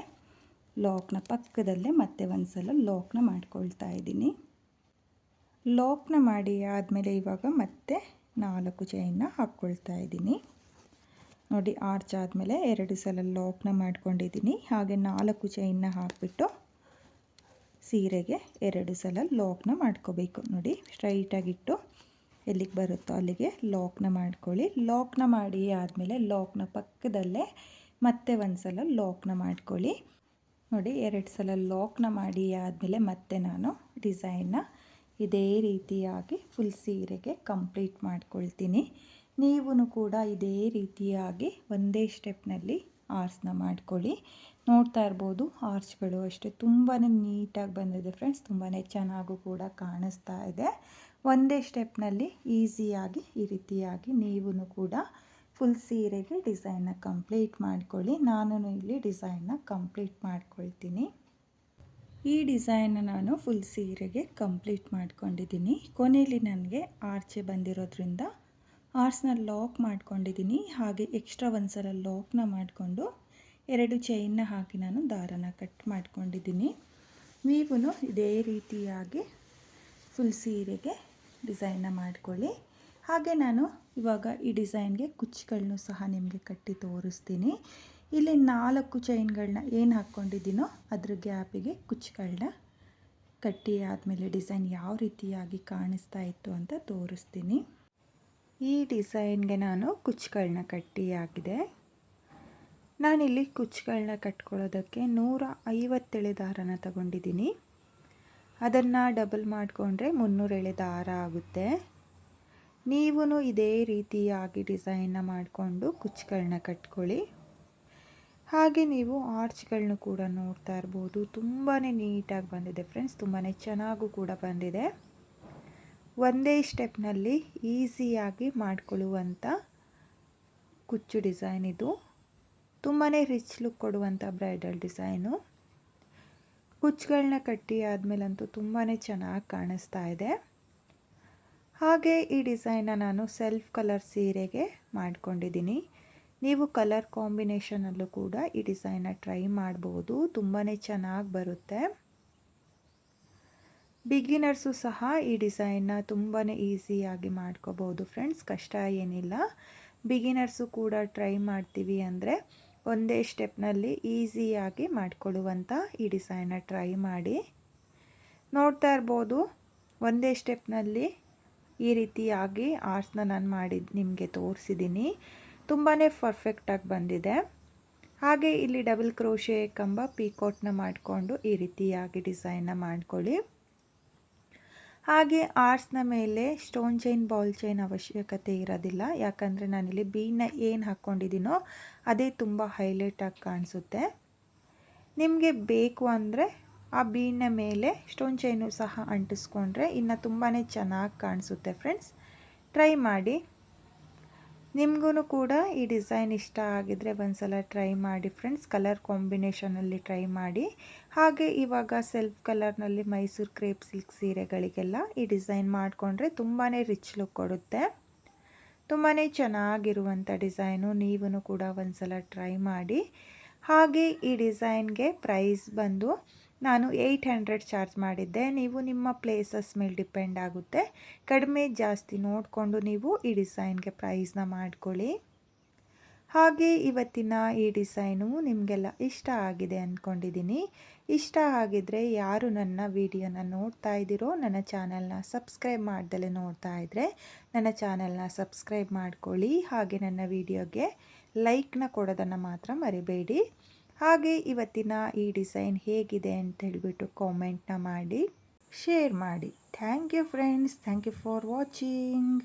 ಲಾಕ್ನ ಪಕ್ಕದಲ್ಲೇ ಮತ್ತೆ ಒಂದು ಸಲ ಲಾಕ್ನ ಮಾಡ್ಕೊಳ್ತಾ ಇದ್ದೀನಿ. ಲಾಕ್ನ ಮಾಡಿ ಆದಮೇಲೆ ಇವಾಗ ಮತ್ತೆ 4 ಚೈನ್ನ ಹಾಕ್ಕೊಳ್ತಾ ಇದ್ದೀನಿ. ನೋಡಿ ಆರ್ಚ್ ಆದಮೇಲೆ 2 ಸಲ ಲಾಕ್ನ ಮಾಡ್ಕೊಂಡಿದ್ದೀನಿ. ಹಾಗೆ 4 ಚೈನ್ನ ಹಾಕಿಬಿಟ್ಟು ಸೀರೆಗೆ 2 ಸಲ ಲಾಕ್ನ ಮಾಡ್ಕೋಬೇಕು. ನೋಡಿ ಸ್ಟ್ರೈಟಾಗಿಟ್ಟು ಎಲ್ಲಿಗೆ ಬರುತ್ತೋ ಅಲ್ಲಿಗೆ ಲಾಕ್ನ ಮಾಡ್ಕೊಳ್ಳಿ. ಲಾಕ್ನ ಮಾಡಿ ಆದಮೇಲೆ ಲಾಕ್ನ ಪಕ್ಕದಲ್ಲೇ ಮತ್ತೆ ಒಂದು ಸಲ ಲಾಕ್ನ ಮಾಡ್ಕೊಳ್ಳಿ. ನೋಡಿ 2 ಸಲ ಲಾಕ್ನ ಮಾಡಿ ಆದಮೇಲೆ ಮತ್ತೆ ನಾನು ಡಿಸೈನ್ನ ಇದೇ ರೀತಿಯಾಗಿ ಫುಲ್ ಸೀರೆಗೆ ಕಂಪ್ಲೀಟ್ ಮಾಡ್ಕೊಳ್ತೀನಿ. ನೀವು ಕೂಡ ಇದೇ ರೀತಿಯಾಗಿ ಒಂದೇ ಸ್ಟೆಪ್ನಲ್ಲಿ ಆರ್ಸ್ನ ಮಾಡ್ಕೊಳ್ಳಿ. ನೋಡ್ತಾ ಇರ್ಬೋದು ಆರ್ಚ್ಗಳು ಅಷ್ಟೇ ತುಂಬಾ ನೀಟಾಗಿ ಬಂದಿದೆ ಫ್ರೆಂಡ್ಸ್, ತುಂಬಾ ಚೆನ್ನಾಗೂ ಕೂಡ ಕಾಣಿಸ್ತಾ ಇದೆ. ಒಂದೇ ಸ್ಟೆಪ್ನಲ್ಲಿ ಈಸಿಯಾಗಿ ಈ ರೀತಿಯಾಗಿ ನೀವು ಕೂಡ ಫುಲ್ ಸೀರೆಗೆ ಡಿಸೈನ್ನ ಕಂಪ್ಲೀಟ್ ಮಾಡ್ಕೊಳ್ಳಿ. ನಾನು ಇಲ್ಲಿ ಡಿಸೈನ್ನ ಕಂಪ್ಲೀಟ್ ಮಾಡ್ಕೊಳ್ತೀನಿ. ಈ ಡಿಸೈನ್ನ ನಾನು ಫುಲ್ ಸೀರೆಗೆ ಕಂಪ್ಲೀಟ್ ಮಾಡ್ಕೊಂಡಿದ್ದೀನಿ. ಕೊನೆಯಲ್ಲಿ ನನಗೆ ಆರ್ಚೆ ಬಂದಿರೋದ್ರಿಂದ ಆರ್ಸ್ನ ಲಾಕ್ ಮಾಡ್ಕೊಂಡಿದ್ದೀನಿ. ಹಾಗೆ ಎಕ್ಸ್ಟ್ರಾ ಒಂದು ಸಲ ಲಾಕ್ನ ಮಾಡಿಕೊಂಡು 2 ಚೈನ್ನ ಹಾಕಿ ನಾನು ದಾರನ ಕಟ್ ಮಾಡ್ಕೊಂಡಿದ್ದೀನಿ. ನೀವು ಇದೇ ರೀತಿಯಾಗಿ ಫುಲ್ ಸೀರೆಗೆ ಡಿಸೈನ್ನ ಮಾಡ್ಕೊಳ್ಳಿ. ಹಾಗೆ ನಾನು ಇವಾಗ ಈ ಡಿಸೈನ್ಗೆ ಕುಚ್ಚುಗಳನ್ನೂ ಸಹ ನಿಮಗೆ ಕಟ್ಟಿ ತೋರಿಸ್ತೀನಿ. ಇಲ್ಲಿ 4 ಚೈನ್ಗಳನ್ನ ಏನು ಹಾಕ್ಕೊಂಡಿದ್ದೀನೋ ಅದ್ರ ಗ್ಯಾಪಿಗೆ ಕುಚ್ಚುಗಳನ್ನ ಕಟ್ಟಿ ಆದಮೇಲೆ ಡಿಸೈನ್ ಯಾವ ರೀತಿಯಾಗಿ ಕಾಣಿಸ್ತಾ ಇತ್ತು ಅಂತ ತೋರಿಸ್ತೀನಿ. ಈ ಡಿಸೈನ್ಗೆ ನಾನು ಕುಚ್ಚುಗಳನ್ನ ಕಟ್ಟಿ ಆಗಿದೆ. ನಾನಿಲ್ಲಿ ಕುಚ್ಚುಗಳನ್ನ ಕಟ್ಕೊಳ್ಳೋದಕ್ಕೆ 150 ಎಳೆ ದಾರನ ತಗೊಂಡಿದ್ದೀನಿ. ಅದನ್ನು ಡಬಲ್ ಮಾಡಿಕೊಂಡ್ರೆ 300 ಎಳೆ ದಾರ ಆಗುತ್ತೆ. ನೀವು ಇದೇ ರೀತಿಯಾಗಿ ಡಿಸೈನ್ನ ಮಾಡಿಕೊಂಡು ಕುಚ್ಚುಗಳನ್ನ ಕಟ್ಕೊಳ್ಳಿ. ಹಾಗೆ ನೀವು ಆರ್ಚ್ಗಳನ್ನೂ ಕೂಡ ನೋಡ್ತಾ ಇರ್ಬೋದು. ತುಂಬಾ ನೀಟಾಗಿ ಬಂದಿದೆ ಫ್ರೆಂಡ್ಸ್, ತುಂಬಾ ಚೆನ್ನಾಗೂ ಕೂಡ ಬಂದಿದೆ. ಒಂದೇ ಸ್ಟೆಪ್ನಲ್ಲಿ ಈಸಿಯಾಗಿ ಮಾಡಿಕೊಳ್ಳುವಂಥ ಕುಚ್ಚು ಡಿಸೈನ್ ಇದು. ತುಂಬಾ ರಿಚ್ ಲುಕ್ ಕೊಡುವಂಥ ಬ್ರೈಡಲ್ ಡಿಸೈನು. ಕುಚ್ಚುಗಳನ್ನ ಕಟ್ಟಿ ಆದಮೇಲಂತೂ ತುಂಬಾ ಚೆನ್ನಾಗಿ ಕಾಣಿಸ್ತಾ ಇದೆ. ಹಾಗೆ ಈ ಡಿಸೈನ್ನ ನಾನು ಸೆಲ್ಫ್ ಕಲರ್ ಸೀರೆಗೆ ಮಾಡ್ಕೊಂಡಿದ್ದೀನಿ. ನೀವು ಕಲರ್ ಕಾಂಬಿನೇಷನಲ್ಲೂ ಕೂಡ ಈ ಡಿಸೈನ್ನ ಟ್ರೈ ಮಾಡ್ಬೋದು, ತುಂಬಾ ಚೆನ್ನಾಗಿ ಬರುತ್ತೆ. ಬಿಗಿನರ್ಸು ಸಹ ಈ ಡಿಸೈನ್ನ ತುಂಬಾ ಈಸಿಯಾಗಿ ಮಾಡ್ಕೋಬೋದು ಫ್ರೆಂಡ್ಸ್, ಕಷ್ಟ ಏನಿಲ್ಲ. ಬಿಗಿನರ್ಸು ಕೂಡ ಟ್ರೈ ಮಾಡ್ತೀವಿ ಅಂದರೆ ಒಂದೇ ಸ್ಟೆಪ್ನಲ್ಲಿ ಈಸಿಯಾಗಿ ಮಾಡಿಕೊಳ್ಳುವಂಥ ಈ ಡಿಸೈನ್ನ ಟ್ರೈ ಮಾಡಿ. ನೋಡ್ತಾ ಇರ್ಬೋದು, ಒಂದೇ ಸ್ಟೆಪ್ನಲ್ಲಿ ಈ ರೀತಿಯಾಗಿ ಆರ್ಟ್ಸ್ನ ನಾನು ನಿಮಗೆ ತೋರಿಸಿದ್ದೀನಿ. ತುಂಬಾ ಪರ್ಫೆಕ್ಟಾಗಿ ಬಂದಿದೆ. ಹಾಗೆ ಇಲ್ಲಿ ಡಬಲ್ ಕ್ರೋಶೆ ಕಂಬ ಪೀಕೋಟ್ನ ಮಾಡಿಕೊಂಡು ಈ ರೀತಿಯಾಗಿ ಡಿಸೈನ್ನ ಮಾಡ್ಕೊಳ್ಳಿ. ಹಾಗೆ ಆರ್ಟ್ಸ್ನ ಮೇಲೆ ಸ್ಟೋನ್ ಚೈನ್ ಬಾಲ್ ಚೈನ್ ಅವಶ್ಯಕತೆ ಇರೋದಿಲ್ಲ, ಯಾಕಂದರೆ ನಾನಿಲ್ಲಿ ಬೀಡ್ನ ಏನು ಹಾಕ್ಕೊಂಡಿದ್ದೀನೋ ಅದೇ ತುಂಬ ಹೈಲೈಟಾಗಿ ಕಾಣಿಸುತ್ತೆ. ನಿಮಗೆ ಬೇಕು ಅಂದರೆ ಆ ಬೀಡ್ನ ಮೇಲೆ ಸ್ಟೋನ್ ಚೈನು ಸಹ ಅಂಟಿಸ್ಕೊಂಡ್ರೆ ಇನ್ನು ತುಂಬಾ ಚೆನ್ನಾಗಿ ಕಾಣಿಸುತ್ತೆ ಫ್ರೆಂಡ್ಸ್. ಟ್ರೈ ಮಾಡಿ. ನಿಮಗೂ ಕೂಡ ಈ ಡಿಸೈನ್ ಇಷ್ಟ ಆಗಿದರೆ ಒಂದ್ಸಲ ಟ್ರೈ ಮಾಡಿ ಫ್ರೆಂಡ್ಸ್. ಕಲರ್ ಕಾಂಬಿನೇಷನಲ್ಲಿ ಟ್ರೈ ಮಾಡಿ. ಹಾಗೆ ಇವಾಗ ಸೆಲ್ಫ್ ಕಲರ್ನಲ್ಲಿ ಮೈಸೂರು ಕ್ರೇಪ್ ಸಿಲ್ಕ್ ಸೀರೆಗಳಿಗೆಲ್ಲ ಈ ಡಿಸೈನ್ ಮಾಡಿಕೊಂಡ್ರೆ ತುಂಬಾ ರಿಚ್ ಲುಕ್ ಕೊಡುತ್ತೆ. ತುಂಬಾ ಚೆನ್ನಾಗಿರುವಂಥ ಡಿಸೈನು. ನೀವೂ ಕೂಡ ಒಂದ್ಸಲ ಟ್ರೈ ಮಾಡಿ. ಹಾಗೆ ಈ ಡಿಸೈನ್ಗೆ ಪ್ರೈಸ್ ಬಂದು ನಾನು 800 ಚಾರ್ಜ್ ಮಾಡಿದ್ದೆ. ನೀವು ನಿಮ್ಮ ಪ್ಲೇಸಸ್ ಮೇಲೆ ಡಿಪೆಂಡ್ ಆಗುತ್ತೆ, ಕಡಿಮೆ ಜಾಸ್ತಿ ನೋಡಿಕೊಂಡು ನೀವು ಈ ಡಿಸೈನ್ಗೆ ಪ್ರೈಸ್ನ ಮಾಡ್ಕೊಳ್ಳಿ. ಹಾಗೆ ಇವತ್ತಿನ ಈ ಡಿಸೈನು ನಿಮಗೆಲ್ಲ ಇಷ್ಟ ಆಗಿದೆ ಅಂದ್ಕೊಂಡಿದ್ದೀನಿ. ಇಷ್ಟ ಆಗಿದರೆ ಯಾರು ನನ್ನ ವಿಡಿಯೋನ ನೋಡ್ತಾ ಇದ್ದೀರೋ, ನನ್ನ ಚಾನಲ್ನ ಸಬ್ಸ್ಕ್ರೈಬ್ ಮಾಡ್ದಲೇ ನೋಡ್ತಾ ಇದ್ದರೆ ನನ್ನ ಚಾನಲ್ನ ಸಬ್ಸ್ಕ್ರೈಬ್ ಮಾಡ್ಕೊಳ್ಳಿ. ಹಾಗೆ ನನ್ನ ವಿಡಿಯೋಗೆ ಲೈಕ್ನ ಕೊಡೋದನ್ನು ಮಾತ್ರ ಮರಿಬೇಡಿ. ಹಾಗೆ ಇವತ್ತಿನ ಈ ಡಿಸೈನ್ ಹೇಗಿದೆ ಅಂತ ಹೇಳಿಬಿಟ್ಟು ಕಾಮೆಂಟ್ನ ಮಾಡಿ, ಶೇರ್ ಮಾಡಿ. Thank you friends, thank you for watching.